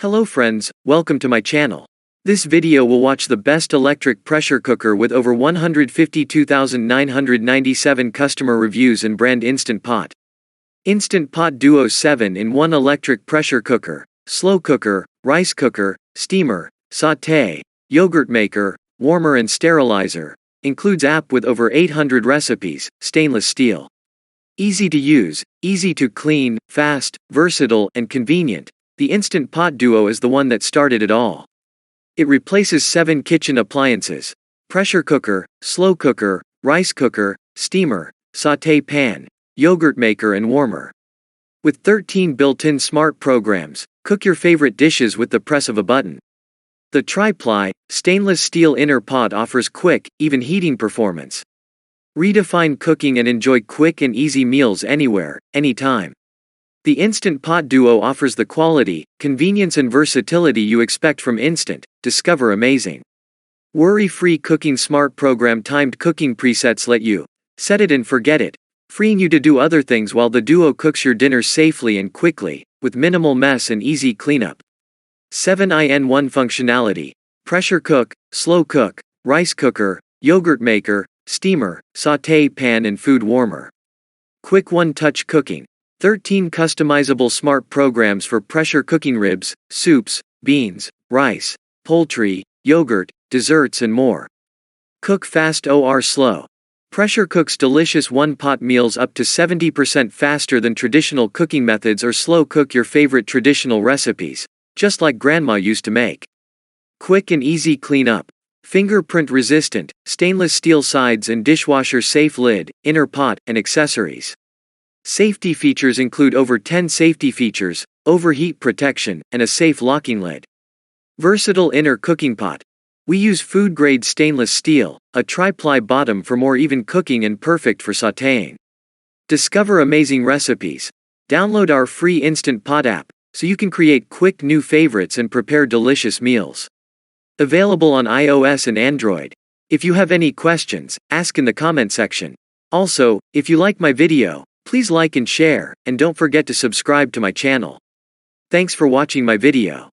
Hello friends, welcome to my channel. This video will watch the best electric pressure cooker with over 152,997 customer reviews and brand Instant Pot. Instant Pot Duo 7-in-1 electric pressure cooker, slow cooker, rice cooker, steamer, sauté, yogurt maker, warmer and sterilizer. Includes app with over 800 recipes, stainless steel. Easy to use, easy to clean, fast, versatile, and convenient. The Instant Pot Duo is the one that started it all. It replaces 7 kitchen appliances: pressure cooker, slow cooker, rice cooker, steamer, sauté pan, yogurt maker and warmer. With 13 built-in smart programs, cook your favorite dishes with the press of a button. The tri-ply, stainless steel inner pot offers quick, even heating performance. Redefine cooking and enjoy quick and easy meals anywhere, anytime. The Instant Pot Duo offers the quality, convenience and versatility you expect from Instant. Discover amazing. Worry-free cooking. Smart program timed cooking presets let you set it and forget it, freeing you to do other things while the Duo cooks your dinner safely and quickly, with minimal mess and easy cleanup. 7-in-1 functionality: pressure cook, slow cook, rice cooker, yogurt maker, steamer, sauté pan and food warmer. Quick one-touch cooking. 13 customizable smart programs for pressure cooking: ribs, soups, beans, rice, poultry, yogurt, desserts and more. Cook fast or slow. Pressure cooks delicious one-pot meals up to 70% faster than traditional cooking methods, or slow cook your favorite traditional recipes, just like grandma used to make. Quick and easy cleanup. Fingerprint resistant, stainless steel sides and dishwasher safe lid, inner pot, and accessories. Safety features include over 10 safety features, overheat protection, and a safe locking lid. Versatile inner cooking pot. We use food-grade stainless steel, a tri-ply bottom for more even cooking and perfect for sautéing. Discover amazing recipes. Download our free Instant Pot app, so you can create quick new favorites and prepare delicious meals. Available on iOS and Android. If you have any questions, ask in the comment section. Also, if you like my video, please like and share, and don't forget to subscribe to my channel. Thanks for watching my video.